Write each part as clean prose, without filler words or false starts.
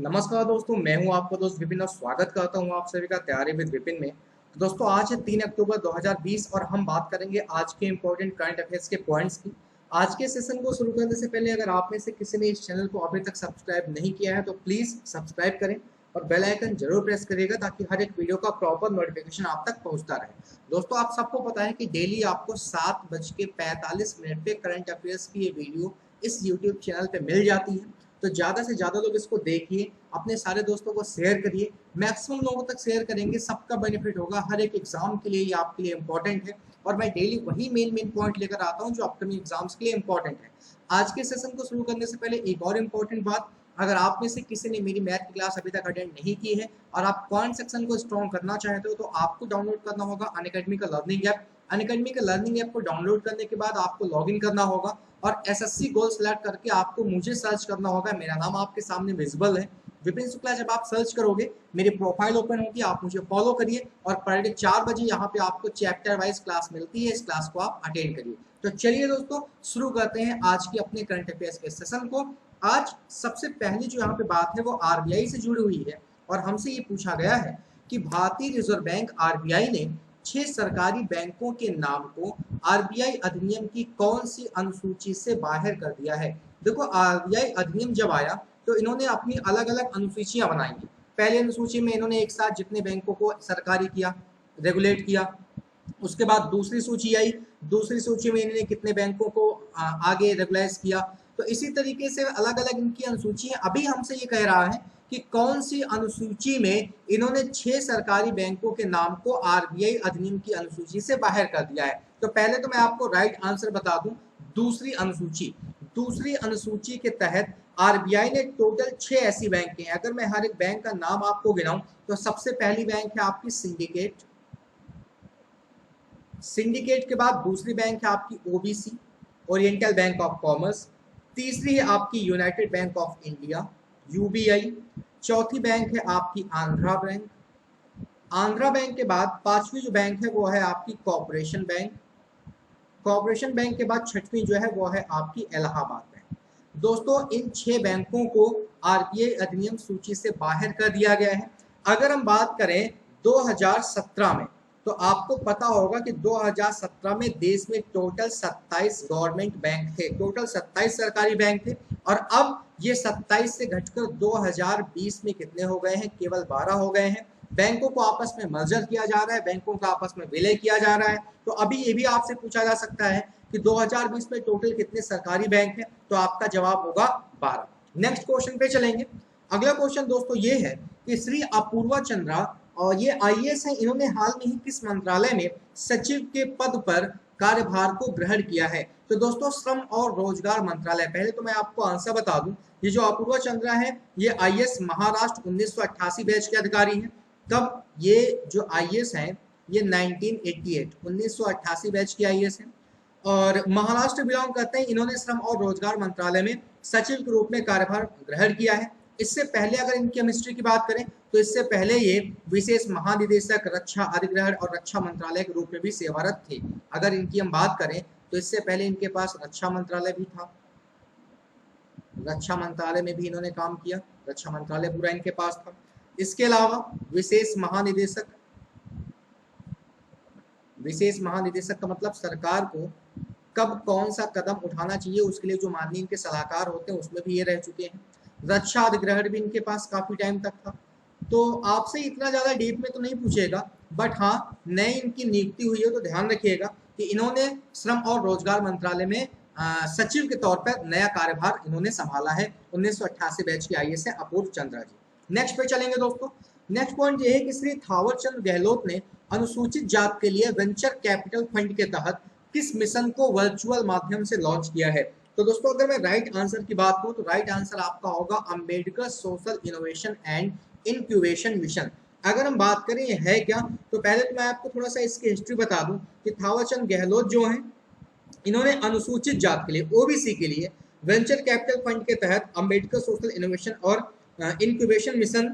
नमस्कार दोस्तों, मैं हूं आपका दोस्त विपिन और स्वागत करता हूं आप सभी का तैयारी विद विपिन में। तो दोस्तों, आज है 3 अक्टूबर 2020 और हम बात करेंगे आज के इंपॉर्टेंट करंट अफेयर्स के पॉइंट्स की। आज के सेशन को शुरू करने से पहले अगर आप में से किसी ने इस चैनल को अभी तक सब्सक्राइब नहीं किया है तो प्लीज़ सब्सक्राइब करें और बेल आइकन जरूर प्रेस करिएगा ताकि हर एक वीडियो का प्रॉपर नोटिफिकेशन आप तक पहुंचता रहे। दोस्तों, आप सबको पता है कि डेली आपको 7:45 पे करंट अफेयर्स की ये वीडियो इस यूट्यूब चैनल पे मिल जाती है। तो ज़्यादा से ज़्यादा लोग इसको देखिए, अपने सारे दोस्तों को शेयर करिए, मैक्सिमम लोगों तक शेयर करेंगे, सबका बेनिफिट होगा। हर एक एग्जाम के लिए ये आपके लिए इंपॉर्टेंट है और मैं डेली वही मेन पॉइंट लेकर आता हूँ जो अपकमिंग एग्जाम्स के लिए इंपॉर्टेंट है। आज के सेशन को शुरू करने से पहले एक और इम्पॉर्टेंट बात, अगर आप में से किसी ने मेरी मैथ की क्लास अभी तक अटेंड नहीं की है और आप कमेंट सेक्शन को स्ट्रॉन्ग करना चाहते हो तो आपको डाउनलोड करना होगा अनअकैडमी का लर्निंग ऐप। अनअकैडमी के लर्निंग ऐप को डाउनलोड करने के बाद आपको लॉगिन करना होगा और एसएससी गोल सेलेक्ट करके आपको मुझे सर्च करना होगा। मेरा नाम आपके सामने विजिबल है, विपिन शुक्ला। जब आप सर्च करोगे मेरी प्रोफाइल ओपन होगी, आप मुझे फॉलो करिए और पर डे 4 बजे यहाँ पे आपको चैप्टर वाइज क्लास मिलती है, इस क्लास को आप अटेंड करिए। तो चलिए दोस्तों, शुरू करते हैं आज की अपने करंट अफेयर्स के सेशन को। आज सबसे पहली जो यहाँ पे बात है वो आरबीआई से जुड़ी हुई है और हमसे ये पूछा गया है कि भारतीय रिजर्व बैंक आरबीआई ने 6 सरकारी बैंकों के नाम को आरबीआई अधिनियम की कौन सी अनुसूची से बाहर कर दिया है। देखो, आरबीआई अधिनियम जब आया तो इन्होंने अपनी अलग अलग अनुसूचियां बनाई। पहली अनुसूची में इन्होंने एक साथ जितने बैंकों को सरकारी किया, रेगुलेट किया। उसके बाद दूसरी सूची आई, दूसरी सूची में इन्होंने कितने बैंकों को आगे रेगुलाइज किया। तो इसी तरीके से अलग अलग इनकी अनुसूची है। अभी हमसे ये कह रहा है कि कौन सी अनुसूची में इन्होंने 6 सरकारी बैंकों के नाम को आरबीआई अधिनियम की अनुसूची से बाहर कर दिया है। तो पहले तो मैं आपको राइट आंसर बता दूं, दूसरी अनुसूची। दूसरी अनुसूची के तहत आरबीआई ने टोटल 6 ऐसी बैंक हैं। अगर मैं हर एक बैंक का नाम आपको गिनाऊं तो सबसे पहली बैंक है आपकी सिंडिकेट। सिंडिकेट के बाद दूसरी बैंक है आपकी OBC, oriental bank of commerce. तीसरी है आपकी United bank of India, UBI. चौथी बैंक है आपकी आंध्रा बैंक। आंध्रा बैंक के बाद पांचवी जो बैंक है वो है आपकी कॉर्पोरेशन बैंक। कॉर्पोरेशन बैंक के बाद छठवीं जो है वो है आपकी इलाहाबाद बैंक। दोस्तों, इन 6 बैंकों को आरबीआई अधिनियम सूची से बाहर कर दिया गया है। अगर हम बात करें 2017 में, तो आपको पता होगा कि 2017 में देश में टोटल 27 गवर्नमेंट बैंक थे, टोटल 27 सरकारी बैंक थे। और अब ये 27 से घटकर 2020 में कितने हो गए हैं? केवल 12 हो गए हैं। बैंकों को आपस में मर्जर किया जा रहा है, बैंकों का आपस में विलय किया जा रहा है। तो अभी ये भी आपसे पूछा जा सकता है कि 2020 में टोटल कितने सरकारी बैंक हैं, तो आपका जवाब होगा 12। नेक्स्ट क्वेश्चन पे चलेंगे। अगला क्वेश्चन दोस्तों ये है कि श्री अपूर्वा चंद्रा और ये आईएएस हैं, इन्होंने हाल में ही किस मंत्रालय में सचिव के पद पर कार्यभार को ग्रहण किया है? तो दोस्तों, श्रम और रोजगार मंत्रालय। पहले तो मैं आपको आंसर बता दूं, ये जो अपूर्वा चंद्रा है ये आईएएस महाराष्ट्र 1988 बैच के अधिकारी हैं। तब ये जो आईएएस हैं ये 1988 बैच के आईएएस हैं और महाराष्ट्र बिलोंग करते हैं। इन्होंने श्रम और रोजगार मंत्रालय में सचिव के रूप में कार्यभार ग्रहण किया है। इससे पहले अगर इनकी हिस्ट्री की बात करें तो इससे पहले ये विशेष महानिदेशक रक्षा अधिग्रहण और रक्षा मंत्रालय के रूप में भी सेवारत थे। अगर इनकी हम बात करें तो इससे पहले इनके पास रक्षा मंत्रालय भी था, रक्षा मंत्रालय में भी इन्होंने काम किया, रक्षा मंत्रालय पूरा इनके पास था। इसके अलावा विशेष महानिदेशक का मतलब सरकार को कब कौन सा कदम उठाना चाहिए उसके लिए जो माननीय इनके सलाहकार होते हैं उसमें भी ये रह चुके हैं। रक्षा अधिग्रहण भी इनके पास काफी टाइम तक था। तो आपसे इतना ज्यादा डीप में तो नहीं पूछेगा, बट हाँ, नई इनकी नियुक्ति हुई है तो ध्यान रखिएगा कि इन्होंने श्रम और रोजगार मंत्रालय में सचिव के तौर पर नया कार्यभार इन्होंने संभाला है। 1988 बैच की आईएएस है अपूर्व चंद्रा जी। नेक्स्ट पे चलेंगे दोस्तों। नेक्स्ट पॉइंट ये है कि श्री थावरचंद गहलोत ने अनुसूचित जात के लिए वेंचर कैपिटल फंड के तहत किस मिशन को वर्चुअल माध्यम से लॉन्च किया है? तो दोस्तों, अगर मैं राइट आंसर की बात करूं तो राइट आंसर आपका होगा Ambedkar social innovation and incubation mission. अगर हम बात करें ये है क्या, तो पहले तो मैं आपको थोड़ा सा इसकी हिस्ट्री बता दूं कि थावरचंद गहलोत जो हैं इन्होंने अनुसूचित जात के लिए, ओबीसी के लिए वेंचर कैपिटल फंड के तहत अंबेडकर सोशल इनोवेशन और इंक्यूबेशन मिशन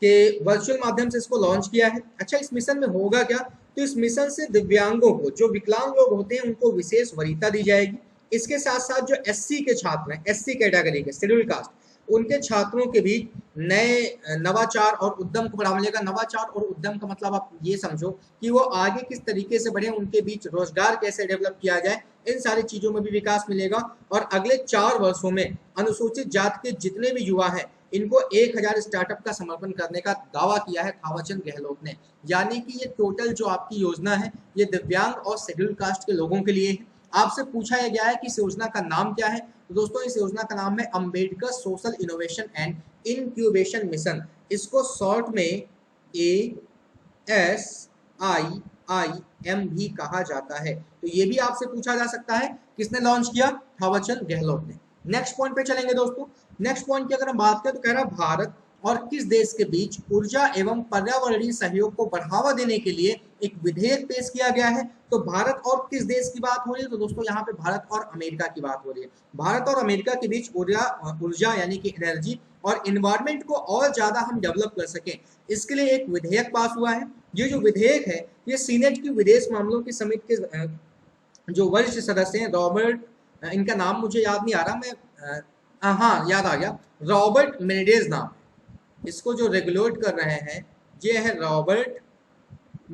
के वर्चुअल माध्यम से इसको लॉन्च किया है। अच्छा, इस मिशन में होगा क्या? तो इस मिशन से दिव्यांगों को, जो विकलांग लोग होते हैं, उनको विशेष वरीयता दी जाएगी। इसके साथ साथ जो एससी के छात्र हैं, एससी कैटेगरी के, शेड्यूल कास्ट, उनके छात्रों के बीच नए नवाचार और उद्यम को बढ़ावा मिलेगा। नवाचार और उद्यम का मतलब आप ये समझो कि वो आगे किस तरीके से बढ़े, उनके बीच रोजगार कैसे डेवलप किया जाए, इन सारी चीजों में भी विकास मिलेगा। और अगले 4 वर्षों में अनुसूचित जाति के जितने भी युवा हैं इनको 1000 स्टार्टअप का समर्पण करने का दावा किया है थावरचंद गहलोत ने। यानी कि ये टोटल जो आपकी योजना है ये दिव्यांग और शेड्यूल कास्ट के लोगों के लिए है। आपसे पूछा गया है कि इस योजना का नाम क्या है, तो दोस्तों इस योजना का नाम है Ambedkar social innovation and incubation mission. इसको शॉर्ट में ASIIM भी कहा जाता है। तो ये भी आपसे पूछा जा सकता है किसने लॉन्च किया, थावरचंद गहलोत ने। नेक्स्ट पॉइंट पे चलेंगे दोस्तों। नेक्स्ट पॉइंट की अगर हम बात करें तो कह रहा है भारत और किस देश के बीच ऊर्जा एवं पर्यावरणीय सहयोग को बढ़ावा देने के लिए एक विधेयक पेश किया गया है। तो भारत और किस देश की बात हो रही है, तो दोस्तों यहाँ पे भारत और अमेरिका की बात हो रही है। भारत और अमेरिका के बीच ऊर्जा यानी कि एनर्जी और इन्वायरमेंट को और ज्यादा हम डेवलप कर सकें, इसके लिए एक विधेयक पास हुआ है। ये जो विधेयक है ये सीनेट की विदेश मामलों की समिति के जो वरिष्ठ सदस्य हैं रॉबर्ट, इनका नाम मुझे याद नहीं आ रहा, मैं हाँ याद आ गया, रॉबर्ट मेनेडेज नाम है। इसको जो रेगुलेट कर रहे हैं ये है रॉबर्ट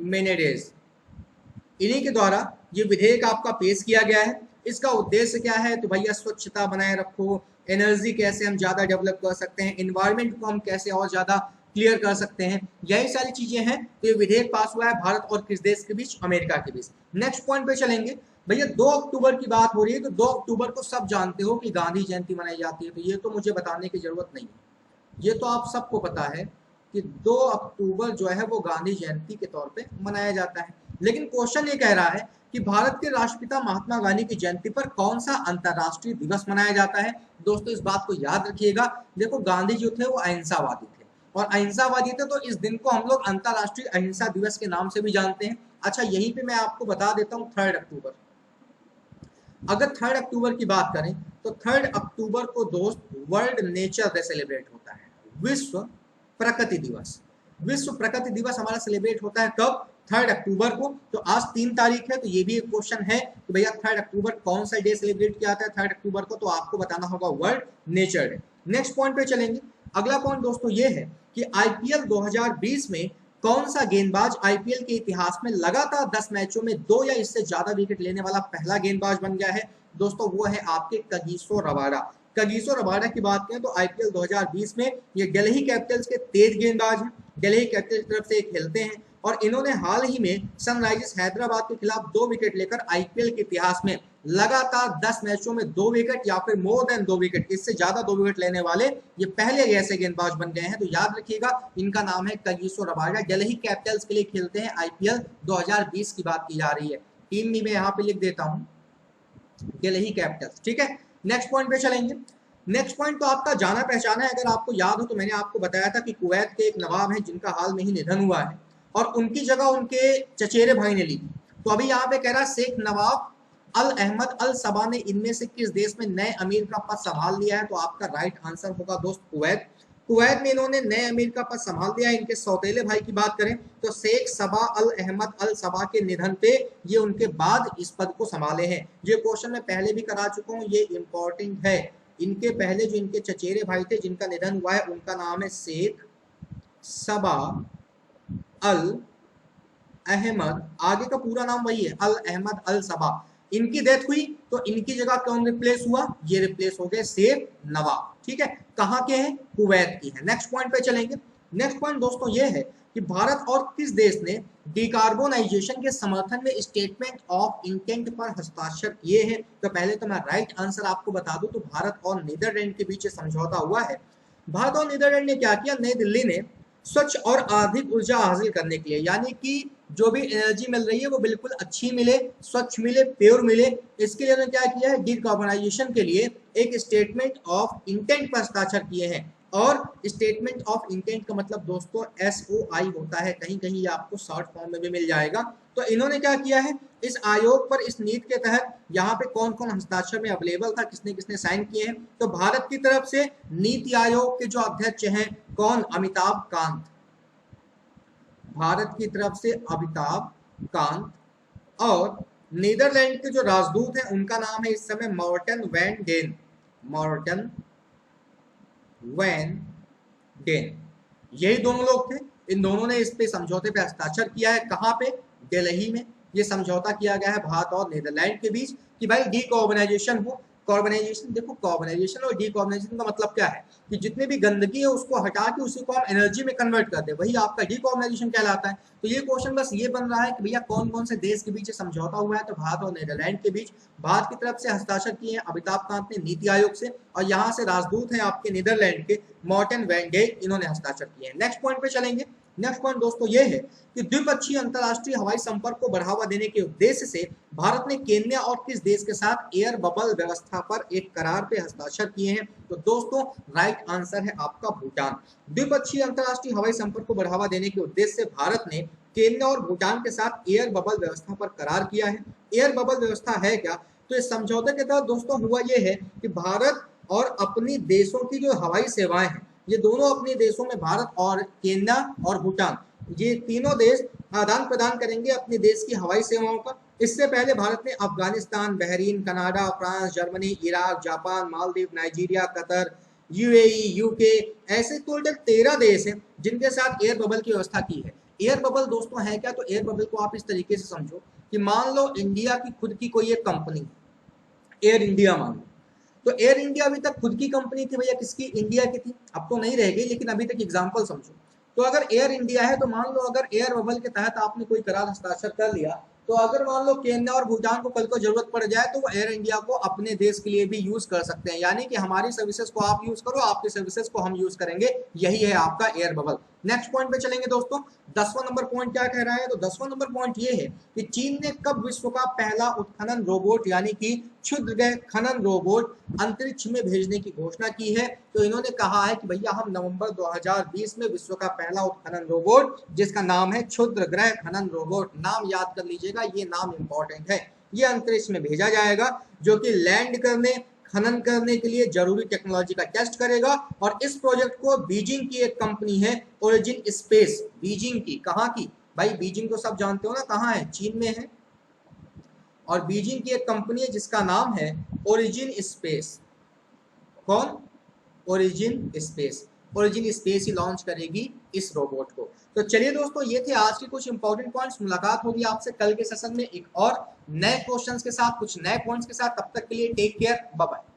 मेनेडेज। इन्हीं के द्वारा ये विधेयक आपका पेश किया गया है। इसका उद्देश्य क्या है, तो भैया स्वच्छता बनाए रखो, एनर्जी कैसे हम ज्यादा डेवलप कर सकते हैं, एनवायरमेंट को हम कैसे और ज्यादा क्लियर कर सकते हैं, यही सारी चीजें हैं। तो ये विधेयक पास हुआ है भारत और किस देश के बीच, अमेरिका के बीच। नेक्स्ट पॉइंट पे चलेंगे। भैया 2 अक्टूबर की बात हो रही है, तो 2 अक्टूबर को सब जानते हो कि गांधी जयंती मनाई जाती है, तो ये तो मुझे बताने की जरूरत नहीं है, ये तो आप सबको पता है कि 2 अक्टूबर जो है वो गांधी जयंती के तौर पे मनाया जाता है। लेकिन क्वेश्चन ये कह रहा है कि भारत के राष्ट्रपिता महात्मा गांधी की जयंती पर कौन सा अंतरराष्ट्रीय दिवस मनाया जाता है। दोस्तों इस बात को याद रखिएगा, देखो गांधी जो थे वो अहिंसावादी थे, और अहिंसावादी थे तो इस दिन को हम लोग अंतरराष्ट्रीय अहिंसा दिवस के नाम से भी जानते हैं। अच्छा यहीं पे मैं आपको बता देता हूँ 3 अक्टूबर। अगर 3 अक्टूबर की बात करें तो 3 अक्टूबर को दोस्त वर्ल्ड नेचर डे सेलिब्रेट होता है, विश्व प्रकृति दिवस। विश्व प्रकृति दिवस हमारा सेलिब्रेट होता है कब, 3 अक्टूबर को। तो आज 3 तारीख है, तो ये भी एक क्वेश्चन है कि भैया 3 अक्टूबर कौन सा डे सेलिब्रेट किया जाता है 3 अक्टूबर को, तो आपको बताना होगा world nature day. Next point पे चलेंगे। अगला पॉइंट दोस्तों ये है कि आईपीएल 2020 में कौन सा गेंदबाज आईपीएल के इतिहास में लगातार 10 मैचों में 2 या इससे ज्यादा विकेट लेने वाला पहला गेंदबाज बन गया है। दोस्तों वो है आपके कगिसो रबाडा। कगिसो रबाडा की बात करें तो आईपीएल 2020 में ये दिल्ली कैपिटल्स के तेज गेंदबाज हैं, दिल्ली कैपिटल्स की तरफ से ये खेलते हैं, और इन्होंने हाल ही में सनराइजर्स हैदराबाद के खिलाफ 2 विकेट लेकर आईपीएल के इतिहास में लगातार 10 मैचों में 2 विकेट या फिर मोर देन 2 विकेट, इससे ज्यादा 2 विकेट लेने वाले ये पहले ऐसे गेंदबाज बन गए हैं। तो याद रखिएगा इनका नाम है कगिसो रबाडा, दिल्ली कैपिटल्स के लिए खेलते हैं, आईपीएल 2020 की बात की जा रही है। टीम भी मैं यहाँ पे लिख देता हूँ दिल्ली कैपिटल्स, ठीक है। नेक्स्ट पॉइंट पे चलेंगे। नेक्स्ट पॉइंट तो आपका जाना पहचाना है, अगर आपको याद हो तो मैंने आपको बताया था कि कुवैत के एक नवाब हैं जिनका हाल में ही निधन हुआ है, और उनकी जगह उनके चचेरे भाई ने ली। तो अभी यहाँ पे कह रहा है शेख नवाब अल अहमद अल सबा ने इनमें से किस देश में नए अमीर का पद संभाल लिया है, तो आपका राइट आंसर होगा दोस्त कुवैत। कुवैत में इन्होंने नए अमीर का पद संभाल लिया है। इनके सौतेले भाई की बात करें तो शेख सबा अल अहमद अल सबा के निधन पे ये उनके बाद इस पद को संभाले हैं। ये क्वेश्चन मैं पहले भी करा चुका हूँ, ये इंपॉर्टेंट है। इनके पहले जो इनके चचेरे भाई थे जिनका निधन हुआ है उनका नाम है शेख सबा अल अहमद, आगे का पूरा नाम वही है अल अहमद अल सबा। इनकी डेथ हुई तो इनकी जगह कौन रिप्लेस हुआ, ये रिप्लेस हो गए शेख नवाब, ठीक है। कहाँ के हैं, कुवैत की है। नेक्स्ट पॉइंट पे चलेंगे। नेक्स्ट पॉइंट दोस्तों ये है कि भारत और किस देश ने डिकार्बोनाइजेशन के समर्थन में स्टेटमेंट ऑफ इंटेंट पर हस्ताक्षर किए हैं। तो पहले तो मैं राइट आंसर आपको बता दूं, तो भारत और नीदरलैंड के बीच समझौता हुआ है। भारत और नीदरलैंड ने क्या किया, नई दिल्ली ने स्वच्छ और अधिक ऊर्जा हासिल करने के लिए, यानी कि जो भी एनर्जी मिल रही है वो बिल्कुल अच्छी मिले, स्वच्छ मिले, प्योर मिले, इसके लिए उन्होंने क्या किया है, डिकार्बोनाइजेशन के लिए एक स्टेटमेंट ऑफ इंटेंट पर हस्ताक्षर किए हैं। और स्टेटमेंट ऑफ इंटेंट का मतलब दोस्तों SOI होता है, कहीं कहीं ये आपको शॉर्ट फॉर्म में भी मिल जाएगा। तो इन्होंने क्या किया है, इस आयोग पर इस नीति के तहत यहाँ पे कौन कौन हस्ताक्षर में अवेलेबल था, किसने किसने साइन किए हैं। तो भारत की तरफ से नीति आयोग के जो अध्यक्ष हैं कौन, अमिताभ कांत, भारत की तरफ से अमिताभ कांत। और नीदरलैंड के जो राजदूत हैं उनका नाम है इस समय Morten van den, Morten van den, यही दोनों लोग थे। इन दोनों ने इस पे समझौते पे हस्ताक्षर किया है। कहाँ पे? दिल्ली में। ये समझौता किया गया है भारत और नीदरलैंड के बीच कि भाई डीकार्बोनाइजेशन हो। कार्बोनाइजेशन, देखो कार्बोनाइजेशन और डीकार्बोनाइजेशन का मतलब क्या है कि जितने भी गंदगी है उसको हटा के उसी को हम एनर्जी में कन्वर्ट करते हैं, वही आपका डीकार्बोनाइजेशन कहलाता है। तो ये क्वेश्चन बस ये बन रहा है कि भैया कौन कौन से देश के बीच समझौता हुआ है, तो भारत और नीदरलैंड के बीच। भारत की तरफ से हस्ताक्षर किए हैं अमिताभ कांत ने नीति आयोग से, और यहाँ से राजदूत हैं आपके नीदरलैंड के मॉर्टन वैन डेक, इन्होंने हस्ताक्षर किए हैं। नेक्स्ट पॉइंट पे चलेंगे। नेक्स्ट पॉइंट दोस्तों ये है कि द्विपक्षीय अंतरराष्ट्रीय हवाई संपर्क को बढ़ावा देने के उद्देश्य से भारत ने केन्या और किस देश के साथ एयर बबल व्यवस्था पर एक करार पे हस्ताक्षर किए हैं? तो दोस्तों राइट आंसर है आपका भूटान। द्विपक्षीय अंतरराष्ट्रीय हवाई संपर्क को बढ़ावा देने के उद्देश्य से भारत ने केन्या और भूटान के साथ एयर बबल व्यवस्था पर करार किया है। एयर बबल व्यवस्था है क्या? तो इस समझौते के तहत दोस्तों हुआ यह है कि भारत और अपनी देशों की जो हवाई सेवाएं हैं, ये दोनों अपने देशों में भारत और केन्या और भूटान, ये तीनों देश आदान प्रदान करेंगे अपने देश की हवाई सेवाओं का। इससे पहले भारत ने Afghanistan, Bahrain, Canada, France, Germany, Iraq, Japan, Maldives, Nigeria, Qatar, UAE, UK, ऐसे टोटल 13 देश हैं जिनके साथ एयर बबल की व्यवस्था की है। एयर बबल दोस्तों है क्या? तो एयर बबल को आप इस तरीके से समझो कि मान लो इंडिया की खुद की कोई एक कंपनी, एयर इंडिया मान लो, तो एयर इंडिया अभी तक खुद की कंपनी थी भैया, किसकी? इंडिया की थी। अब तो नहीं रह गई, लेकिन अभी तक एग्जांपल समझो। तो अगर एयर इंडिया है तो मान लो अगर एयर बबल के तहत आपने कोई करार हस्ताक्षर कर लिया, तो अगर मान लो केन्या और भूटान को कल को जरूरत पड़ जाए तो वो एयर इंडिया को अपने देश के लिए भी यूज कर सकते हैं, यानी कि हमारी सर्विसेज को आप यूज करो, आपकी सर्विसेज को हम यूज करेंगे, यही है आपका एयर बबल। नेक्स्ट पॉइंट पे चलेंगे दोस्तों। 10वां नंबर पॉइंट क्या कह रहा है? तो 10वां नंबर पॉइंट ये है कि चीन ने कब विश्व का पहला उत्खनन रोबोट यानी कि क्षुद्रग्रह खनन रोबोट अंतरिक्ष में भेजने की घोषणा की है? तो इन्होंने कहा है कि भैया हम नवंबर 2020 में विश्व का पहला उत्खनन रोबोट, जिसका नाम है क्षुद्रग्रह खनन रोबोट, नाम याद कर लीजिएगा, ये नाम इंपॉर्टेंट है, ये अंतरिक्ष में भेजा जाएगा, जो कि लैंड करने, खनन करने के लिए जरूरी टेक्नोलॉजी का टेस्ट करेगा। और इस प्रोजेक्ट को बीजिंग की एक कंपनी है ओरिजिन स्पेस, बीजिंग की, कहाँ की भाई? बीजिंग तो सब जानते हो ना कहाँ है, चीन में है। और बीजिंग की एक कंपनी है जिसका नाम है ओरिजिन स्पेस। कौन? Origin space. ओरिजिन स्पेस ही लॉन्च करेगी इस रोबोट को। तो चलिए दोस्तों, ये थे आज के कुछ इंपॉर्टेंट पॉइंट्स। मुलाकात होगी आपसे कल के सेशन में एक और नए क्वेश्चंस के साथ, कुछ नए पॉइंट्स के साथ। तब तक के लिए टेक केयर, बाय बाय।